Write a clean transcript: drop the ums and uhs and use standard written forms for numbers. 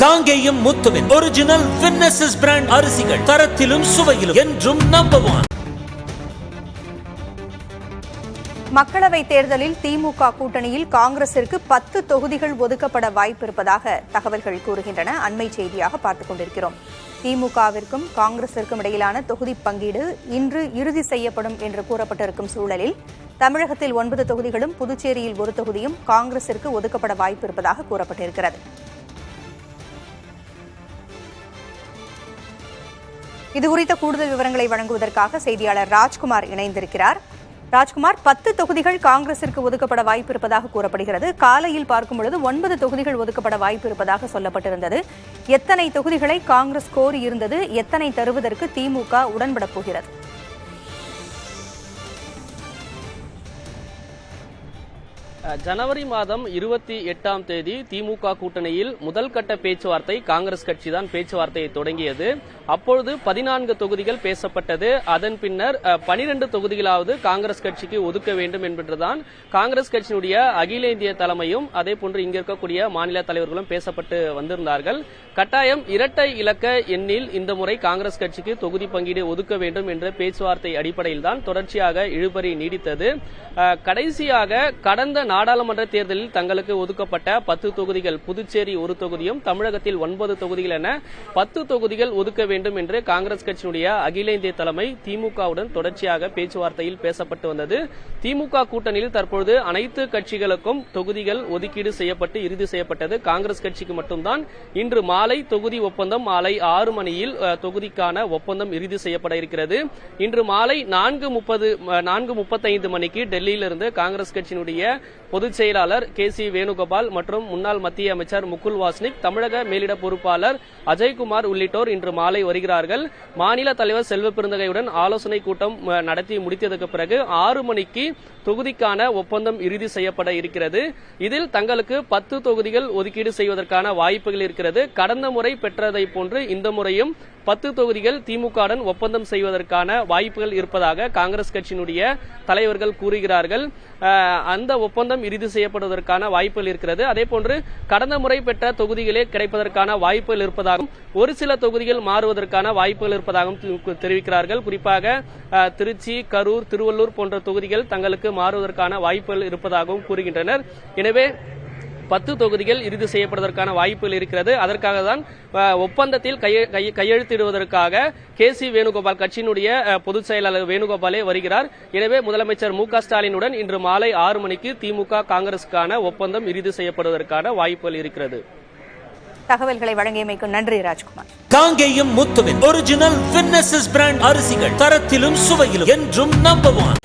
காங்கேயம் முத்துவின் original winners brand அரிசிகள் தரத்திலும் சுவையிலும் என்றும் நம்பர் 1. மக்களவைத் தேர்தலில் திமுக கூட்டணியில் காங்கிரசிற்கு 10 தொகுதிகள் ஒதுக்கப்பட வாய்ப்பிருப்பதாக தகவல்கள் கூறுகின்றன. அண்மை செய்தியாக பார்த்துக் கொண்டிருக்கிறோம். திமுகவிற்கும் காங்கிரசிற்கும் இடையிலான தொகுதி பங்கீடு இன்று இறுதி செய்யப்படும் என்று கூறப்பட்டிருக்கும் சூழலில் தமிழகத்தில் 9 தொகுதிகளும் புதுச்சேரியில் 1 தொகுதியும் காங்கிரசிற்கு ஒதுக்கப்பட வாய்ப்பிருப்பதாக கூறப்பட்டிருக்கிறது. இதுகுறித்த கூடுதல் விவரங்களை வழங்குவதற்காக செய்தியாளர் ராஜ்குமார் இணைந்திருக்கிறார். ராஜ்குமார், 10 தொகுதிகள் காங்கிரசிற்கு ஒதுக்கப்பட வாய்ப்பு இருப்பதாக கூறப்படுகிறது. காலையில் பார்க்கும் பொழுது 9 தொகுதிகள் ஒதுக்கப்பட வாய்ப்பு இருப்பதாக சொல்லப்பட்டிருந்தது. எத்தனை தொகுதிகளை காங்கிரஸ் கோரியிருந்தது? எத்தனை தருவதற்கு திமுக உடன்படப் போகிறது? ஜனவரி மாதம் 28ஆம் தேதி திமுக கூட்டணியில் முதல் கட்ட பேச்சுவார்த்தை காங்கிரஸ் கட்சிதான் பேச்சுவார்த்தையை தொடங்கியது. அப்பொழுது 14 தொகுதிகள் பேசப்பட்டது. அதன் பின்னர் 12 தொகுதிகளாவது காங்கிரஸ் கட்சிக்கு ஒதுக்க வேண்டும் என்பதுதான் காங்கிரஸ் கட்சியினுடைய அகில இந்திய தலைமையும் அதே போன்று இங்க இருக்கக்கூடிய மாநில தலைவர்களும் பேசப்பட்டு வந்திருந்தார்கள். கட்டாயம் இரட்டை இலக்க எண்ணில் இந்த முறை காங்கிரஸ் கட்சிக்கு தொகுதி பங்கீடு ஒதுக்க வேண்டும் என்ற பேச்சுவார்த்தை அடிப்படையில் தான் தொடர்ச்சியாக இழுபறி நீடித்தது. கடைசியாக கடந்த நாடாளுமன்ற தேர்தலில் தங்களுக்கு ஒதுக்கப்பட்ட 10 தொகுதிகள், புதுச்சேரி 1 தொகுதியும் தமிழகத்தில் 9 தொகுதிகள் என 10 தொகுதிகள் ஒதுக்க வேண்டும் என்று காங்கிரஸ் கட்சியினுடைய அகில இந்திய தலைமை திமுகவுடன் தொடர்ச்சியாக பேச்சுவார்த்தையில் பேசப்பட்டு வந்தது. திமுக கூட்டணியில் தற்பொழுது அனைத்து கட்சிகளுக்கும் தொகுதிகள் ஒதுக்கீடு செய்யப்பட்டு இறுதி செய்யப்பட்டது. காங்கிரஸ் கட்சிக்கு மட்டும்தான் இன்று மாலை தொகுதி ஒப்பந்தம் மாலை 6 மணியில் தொகுதிக்கான ஒப்பந்தம் இறுதி செய்யப்பட இருக்கிறது. இன்று மாலை 4:35 மணிக்கு டெல்லியிலிருந்து காங்கிரஸ் கட்சியினுடைய பொதுச் செயலாளர் KC வேணுகோபால் மற்றும் முன்னாள் மத்திய அமைச்சர் முகுல் வாஸ்னிக், தமிழக மேலிட பொறுப்பாளர் அஜய்குமார் உள்ளிட்டோர் இன்று மாலை வருகிறார்கள். மாநில தலைவர் செல்வ பெருந்தகையுடன் ஆலோசனை கூட்டம் நடத்தி முடித்ததற்கு பிறகு 6 மணிக்கு தொகுதிக்கான ஒப்பந்தம் இறுதி செய்யப்பட இருக்கிறது. இதில் தங்களுக்கு 10 தொகுதிகள் ஒதுக்கீடு செய்வதற்கான வாய்ப்புகள் இருக்கிறது. கடந்த முறை பெற்றதை போன்று இந்த முறையும் 10 தொகுதிகள் திமுகவுடன் ஒப்பந்தம் செய்வதற்கான வாய்ப்புகள் இருப்பதாக காங்கிரஸ் கட்சியினுடைய தலைவர்கள் கூறுகிறார்கள். அந்த ஒப்பந்தம் இறுதி செய்யப்படுவதற்கான வாய்ப்புகள் இருக்கிறது. அதே போன்று கடந்த முறை பெற்ற தொகுதிகளே கிடைப்பதற்கான வாய்ப்புகள் இருப்பதாகவும் ஒரு சில தொகுதிகள் மாறுவதற்கான வாய்ப்புகள் இருப்பதாகவும் தெரிவிக்கிறார்கள். குறிப்பாக திருச்சி, கரூர், திருவள்ளூர் போன்ற தொகுதிகள் தங்களுக்கு மாறுவதற்கான வாய்ப்புகள் இருப்பதாகவும் கூறுகின்றனர். எனவே 10 தொகுதிகள் இறுதி செய்யப்படுவதற்கான வாய்ப்புகள் இருக்கிறது. அதற்காக தான் ஒப்பந்தத்தில் கையெழுத்திடுவதற்காக KC வேணுகோபால் கட்சியினுடைய பொதுச் செயலாளர் வேணுகோபாலே வருகிறார். எனவே முதலமைச்சர் MK ஸ்டாலினுடன் இன்று மாலை 6 மணிக்கு திமுக காங்கிரசுக்கான ஒப்பந்தம் இறுதி செய்யப்படுவதற்கான வாய்ப்புகள் இருக்கிறது. தகவல்களை வழங்கியமைக்கு நன்றி ராஜ்குமார். காங்கேயம் முத்துவின் ஒரிஜினல் வின்னசஸ் பிராண்ட் அரிசிகள் தரத்திலும் சுவையிலும் என்றும் நம்பர் 1.